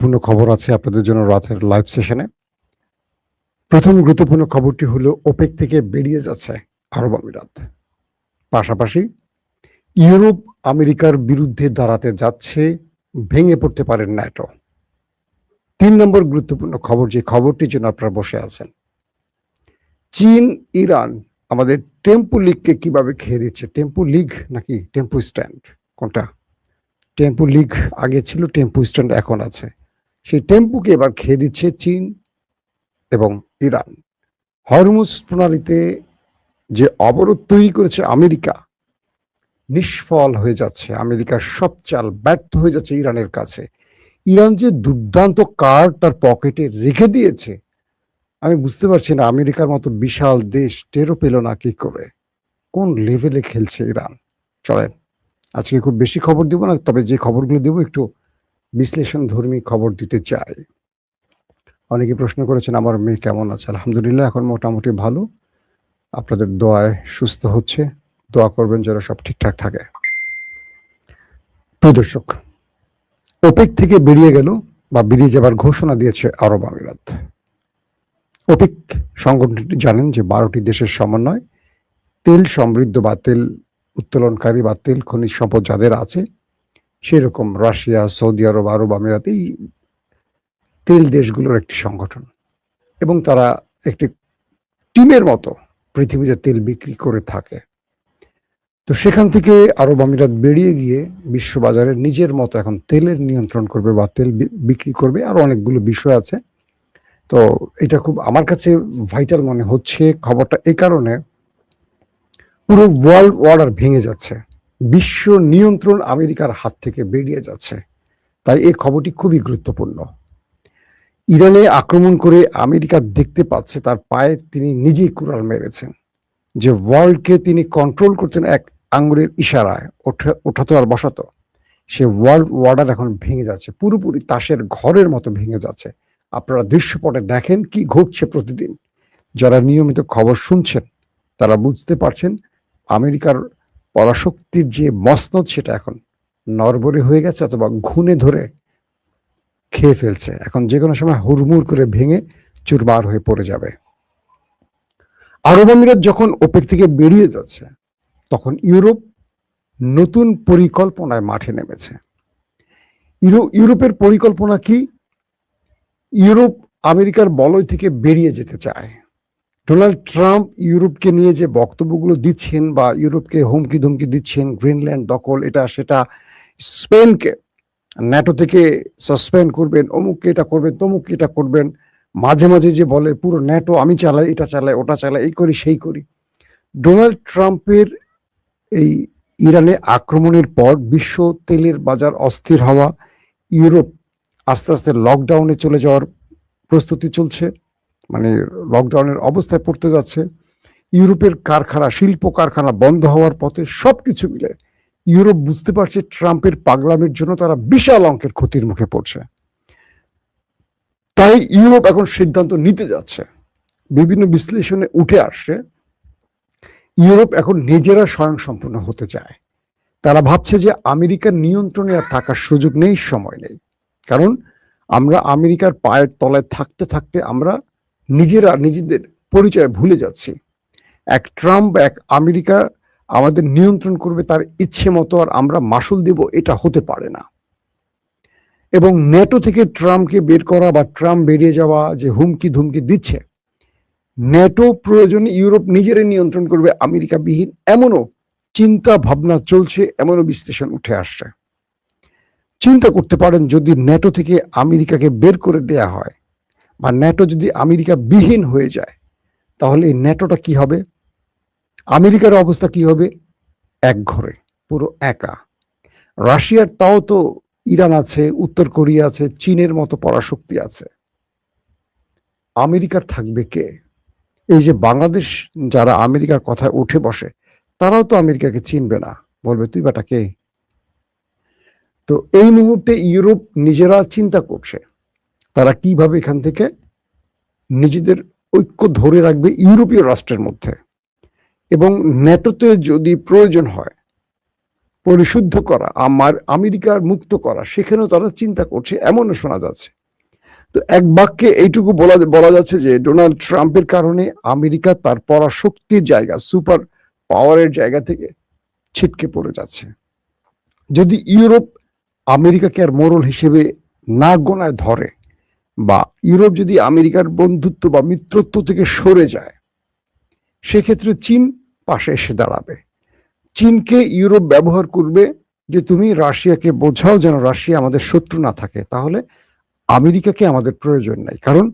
পূর্ণ খবর আছে আপনাদের জন্য রাতের লাইভ সেশনে। প্রথম গুরুত্বপূর্ণ খবরটি হলো ওপেক থেকে বেরিয়ে যাচ্ছে আরব আমিরাত। পাশাপাশি ইউরোপ আমেরিকার বিরুদ্ধে দাঁড়াতে যাচ্ছে, ভেঙে পড়তে পারে ন্যাটো। 3 নম্বর গুরুত্বপূর্ণ খবর, যে খবরটির জন্য আপনারা বসে আছেন, চীন ইরান আমাদের টেম্পো লিগকে কিভাবে খেয়ে দিচ্ছে। টেম্পো লিগ নাকি টেম্পো স্ট্যান্ড, কোনটা? টেম্পো লিগ আগে ছিল, টেম্পো স্ট্যান্ড এখন আছে। সেই টেম্পুকে এবার খেয়ে দিচ্ছে চীন এবং ইরান। হরমুজ প্রণালীতে যে অবরোধ তৈরি করেছে আমেরিকা, নিষ্ফল হয়ে যাচ্ছে। আমেরিকার সব চাল ব্যর্থ হয়ে যাচ্ছে ইরানের কাছে। ইরান যে দুর্দান্ত কার্ড তার পকেটে রেখে দিয়েছে, আমি বুঝতে পারছি না আমেরিকার মতো বিশাল দেশ টেরও পেল না কি করে। কোন লেভেলে খেলছে ইরান। চলেন আজকে খুব বেশি খবর দিব না, তবে যে খবরগুলো দেব একটু বিশ্লেষণ ধর্মী খবর দিতে চাই। অনেকে প্রশ্ন করেছেন আমার মেয়ে কেমন আছে। আলহামদুলিল্লাহ এখন মোটামুটি ভালো, আপনাদের দোয়ায় সুস্থ হচ্ছে। দোয়া করবেন যেন সব ঠিকঠাক থাকে। প্রিয় দর্শক, ওপেক থেকে বেরিয়ে গেল বা বেরিয়ে যাবার ঘোষণা দিয়েছে আরব আমিরাত। ওপেক সংগঠনটি জানেন যে 12টি দেশের সমন্বয়, তেল সমৃদ্ধ বা তেল উত্তোলনকারী বা তেল খনিজ সম্পদ যাদের আছে, সেরকম রাশিয়া, সৌদি আরব, আরব আমিরাত, এই তেল দেশগুলোর একটি সংগঠন, এবং তারা একটি টিমের মতো পৃথিবীতে তেল বিক্রি করে থাকে। তো সেখান থেকে আরব আমিরাত বেরিয়ে গিয়ে বিশ্ববাজারে নিজের মতো এখন তেলের নিয়ন্ত্রণ করবে বা তেল বিক্রি করবে। আরো অনেকগুলো বিষয় আছে। তো এটা খুব আমার কাছে ভাইটাল মনে হচ্ছে খবরটা, এই কারণে পুরো ওয়ার্ল্ড অর্ডার ভেঙে যাচ্ছে, বিশ্ব নিয়ন্ত্রণ আমেরিকার হাত থেকে বেরিয়ে যাচ্ছে। তাই এই খবরটি খুবই গুরুত্বপূর্ণ। ইরানে আক্রমণ করে আমেরিকা দেখতে পাচ্ছে তার পায়ে তিনি নিজেই কুড়াল মেরেছেন। যে ওয়ার্ল্ডকে তিনি কন্ট্রোল করতেন এক আঙ্গুলের ইশারায়, ওঠাতো আর বসাতো, সে ওয়ার্ল্ড অর্ডার এখন ভেঙে যাচ্ছে, পুরোপুরি তাসের ঘরের মতো ভেঙে যাচ্ছে। আপনারা দৃশ্যপটে দেখেন কি ঘটছে প্রতিদিন। যারা নিয়মিত খবর শুনছেন তারা বুঝতে পারছেন আমেরিকার পরাশক্তির যে মসনদ সেটা এখন নড়বড়ে হয়ে গেছে, অথবা ঘুণে ধরে খেয়ে ফেলছে। এখন যে কোনো সময় হুড়মুড় করে ভেঙে চুরমার হয়ে পড়ে যাবে। আরব আমিরাত যখন ওপেক থেকে বেরিয়ে যাচ্ছে, তখন ইউরোপ নতুন পরিকল্পনায় মাঠে নেমেছে। ইউরোপের পরিকল্পনা কি? ইউরোপ আমেরিকার বলয় থেকে বেরিয়ে যেতে চায়। ডোনাল্ড ট্রাম্প ইউরোপকে নিয়ে যে বক্তব্যগুলো দিচ্ছেন বা ইউরোপকে হুমকি ধুমকি দিচ্ছেন, গ্রিনল্যান্ড দখল, এটা সেটা, স্পেনকে ন্যাটো থেকে সাসপেন্ড করবেন, অমুককে এটা করবেন, তমুককে এটা করবেন, মাঝে মাঝে যে বলে পুরো ন্যাটো আমি চালাই, এটা চালাই, ওটা চালাই, এই করি সেই করি। ডোনাল্ড ট্রাম্পের এই ইরানে আক্রমণের পর বিশ্ব তেলের বাজার অস্থির হওয়া, ইউরোপ আস্তে আস্তে লকডাউনে চলে যাওয়ার প্রস্তুতি চলছে, মানে লকডাউনের অবস্থায় পড়তে যাচ্ছে। ইউরোপের কারখানা, শিল্প কারখানা বন্ধ হওয়ার পথে। সবকিছু মিলে ইউরোপ বুঝতে পারছে ট্রাম্পের পাগলামির জন্য তারা বিশাল অঙ্কের ক্ষতির মুখে পড়ছে। তাই ইউরোপ এখন সিদ্ধান্ত নিতে যাচ্ছে। বিভিন্ন বিশ্লেষণে উঠে আসছে ইউরোপ এখন নিজেরা স্বয়ংসম্পূর্ণ হতে চায়। তারা ভাবছে যে আমেরিকার নিয়ন্ত্রণে আর থাকার সুযোগ নেই, সময় নেই। কারণ আমরা আমেরিকার পায়ের তলায় থাকতে থাকতে আমরা নিজেরা নিজেদের পরিচয় ভুলে যাচ্ছি। এক ট্রাম্প, এক আমেরিকা আমাদের নিয়ন্ত্রণ করবে তার ইচ্ছে মতো, আর আমরা মাসুল দেব, এটা হতে পারে না। এবং ন্যাটো থেকে ট্রাম্পকে বের করা বা ট্রাম্প বেরিয়ে যাওয়া যে হুমকি ধুমকি দিচ্ছে, ন্যাটো প্রয়োজনে ইউরোপ নিজেরাই নিয়ন্ত্রণ করবে আমেরিকা বিহীন, এমনও চিন্তা ভাবনা চলছে, এমনও বিশ্লেষণ উঠে আসছে। চিন্তা করতে পারেন যদি ন্যাটো থেকে আমেরিকাকে বের করে দেয়া হয় বা ন্যাটো যদি আমেরিকা বিহীন হয়ে যায়, তাহলে এই ন্যাটোটা কি হবে? আমেরিকার অবস্থা কি হবে? এক ঘরে, পুরো একা। রাশিয়ার তাও তো ইরান আছে, উত্তর কোরিয়া আছে, চীনের মতো পরাশক্তি আছে। আমেরিকার থাকবে কে? এই যে বাংলাদেশ যারা আমেরিকার কথায় উঠে বসে, তারাও তো আমেরিকাকে চিনবে না, বলবে তুই বেটা কে? তো এই মুহূর্তে ইউরোপ নিজেরা চিন্তা করছে তারা কিভাবে এখান থেকে নিজেদের ঐক্য ধরে রাখবে ইউরোপীয় রাষ্ট্রের মধ্যে। এবং ন্যাটোতে যদি প্রয়োজন হয় পরিশুদ্ধ করা, আমেরিকার মুক্ত করা, সেখানেও তারা চিন্তা করছে, এমনও শোনা যাচ্ছে। তো এক বাক্যে এইটুকু বলা যাচ্ছে যে ডোনাল্ড ট্রাম্পের কারণে আমেরিকা তার পরাশক্তির জায়গা, সুপার পাওয়ারের জায়গা থেকে ছিটকে পড়ে যাচ্ছে। যদি ইউরোপ আমেরিকাকে আর মোড়ল হিসেবে না গোনায় ধরে, বা ইউরোপ যদি আমেরিকার বন্ধুত্ব বা মিত্রত্ব থেকে সরে যায়, সেক্ষেত্রে চীন পাশে এসে দাঁড়াবে। চীনকে ইউরোপ ব্যবহার করবে যে তুমি রাশিয়াকে বোঝাও যেন রাশিয়া আমাদের শত্রু না থাকে, তাহলে আমেরিকাকে আমাদের প্রয়োজন নাই। কারণ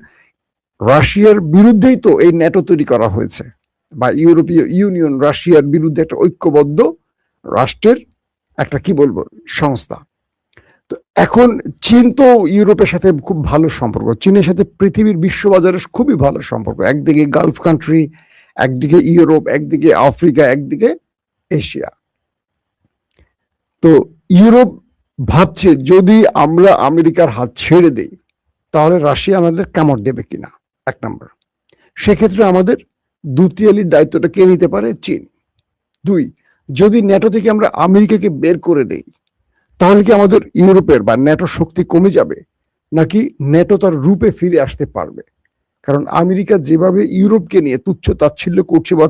রাশিয়ার বিরুদ্ধেই তো এই ন্যাটো তৈরি করা হয়েছে, বা ইউরোপীয় ইউনিয়ন রাশিয়ার বিরুদ্ধে একটা ঐক্যবদ্ধ রাষ্ট্রের একটা কি বলবো সংস্থা। তো এখন চীন তো ইউরোপের সাথে খুব ভালো সম্পর্ক, চীনের সাথে পৃথিবীর বিশ্ববাজারে খুবই ভালো সম্পর্ক। একদিকে গালফ কান্ট্রি, একদিকে ইউরোপ, একদিকে আফ্রিকা, একদিকে এশিয়া। তো ইউরোপ ভাবছে যদি আমরা আমেরিকার হাত ছেড়ে দেই, তাহলে রাশিয়া আমাদের কামড় দেবে কিনা, এক নম্বর। সেক্ষেত্রে আমাদের দ্বিতীয়ালির দায়িত্বটা কে নিতে পারে? চীন। দুই, যদি ন্যাটো থেকে আমরা আমেরিকাকে বের করে দেই, তাহলে কি আমাদের ইউরোপের বা ন্যাটো শক্তি কমে যাবে, নাকি ন্যাটো তার রূপে ফিরে আসতে পারবে? কারণ আমেরিকা যেভাবে ইউরোপকে নিয়ে তুচ্ছ তাচ্ছিল্য করছে, বা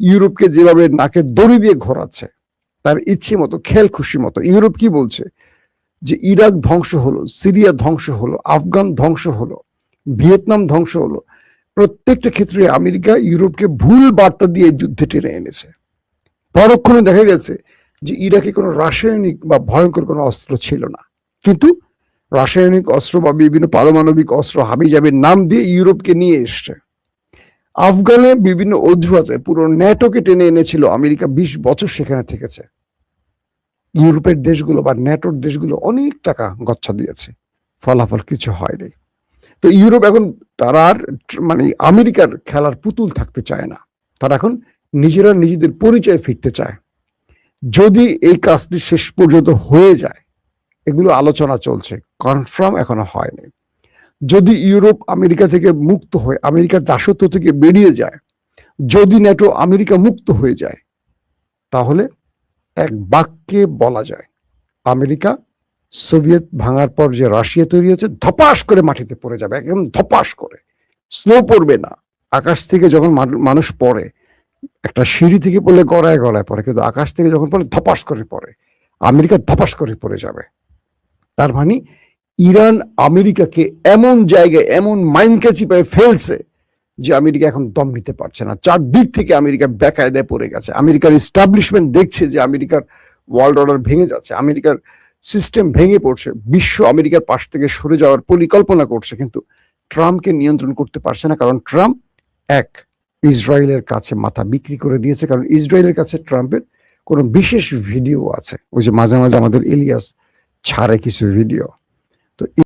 ইউরোপকে যেভাবে নাকে দড়ি দিয়ে ঘোরাচ্ছে তার ইচ্ছে মতো, খেল খুশি মতো। ইউরোপ কি বলছে যে ইরাক ধ্বংস হলো, সিরিয়া ধ্বংস হলো, আফগান ধ্বংস হলো, ভিয়েতনাম ধ্বংস হলো। প্রত্যেকটা ক্ষেত্রে আমেরিকা ইউরোপকে ভুল বার্তা দিয়ে যুদ্ধে টেনে এনেছে। পরক্ষণে দেখা গেছে যে ইরাকে কোনো রাসায়নিক বা ভয়ঙ্কর কোনো অস্ত্র ছিল না, কিন্তু রাসায়নিক অস্ত্র বা বিভিন্ন পারমাণবিক অস্ত্র হাবিজাবির নাম দিয়ে ইউরোপকে নিয়ে এসছে। আফগানে বিভিন্ন অজুহাতে পুরো ন্যাটোকে টেনে এনেছিল আমেরিকা, 20 বছর সেখানে থেকেছে। ইউরোপের দেশগুলো বা ন্যাটোর দেশগুলো অনেক টাকা গচ্ছা দিয়েছে, ফলাফল কিছু হয়নি। তো ইউরোপ এখন তারা আর মানে আমেরিকার খেলার পুতুল থাকতে চায় না, তারা এখন নিজেরা নিজেদের পরিচয় ফিরতে চায়। যদি এই কাজটি শেষ পর্যন্ত হয়ে যায়, এগুলো আলোচনা চলছে, কনফার্ম এখনো হয়নি। যদি ইউরোপ আমেরিকা থেকে মুক্ত হয়ে আমেরিকার দাসত্ব থেকে বেরিয়ে যায়, যদি ন্যাটো আমেরিকা মুক্ত হয়ে যায়, তাহলে এক বাক্যে বলা যায় আমেরিকা সোভিয়েত ভাঙার পর যে রাশিয়া তৈরি হয়েছে, ধপাস করে মাটিতে পড়ে যাবে, একদম ধপাস করে। স্নো পড়বে না, আকাশ থেকে যখন মানুষ পড়ে, একটা সিঁড়ি থেকে পড়লে গড়ায় গড়ায় পড়ে, কিন্তু আকাশ থেকে যখন পড়ে ধপাস করে পড়ে, আমেরিকা ধপাস করে পড়ে যাবে। তার মানে ইরান আমেরিকাকে এমন জায়গায়, এমন মাইনকা চিপায় ফেলছে যে আমেরিকা এখন দম নিতে পারছে না। চারদিক থেকে আমেরিকা বেকায়দায় পড়ে গেছে। আমেরিকার এস্টাবলিশমেন্ট দেখছে যে আমেরিকার ওয়ার্ল্ড অর্ডার ভেঙে যাচ্ছে, আমেরিকার সিস্টেম ভেঙে পড়ছে, বিশ্ব আমেরিকার পাশ থেকে সরে যাওয়ার পরিকল্পনা করছে, কিন্তু ট্রাম্পকে নিয়ন্ত্রণ করতে পারছে না। কারণ ট্রাম্প এক ইসরায়েলের কাছে মাথা বিক্রি করে দিয়েছে। কারণ ইসরায়েলের কাছে ট্রাম্পের কোনো বিশেষ ভিডিও আছে, ওই যে মাঝে মাঝে আমাদের ইলিয়াস ছাড়ে কিছু ভিডিও। তো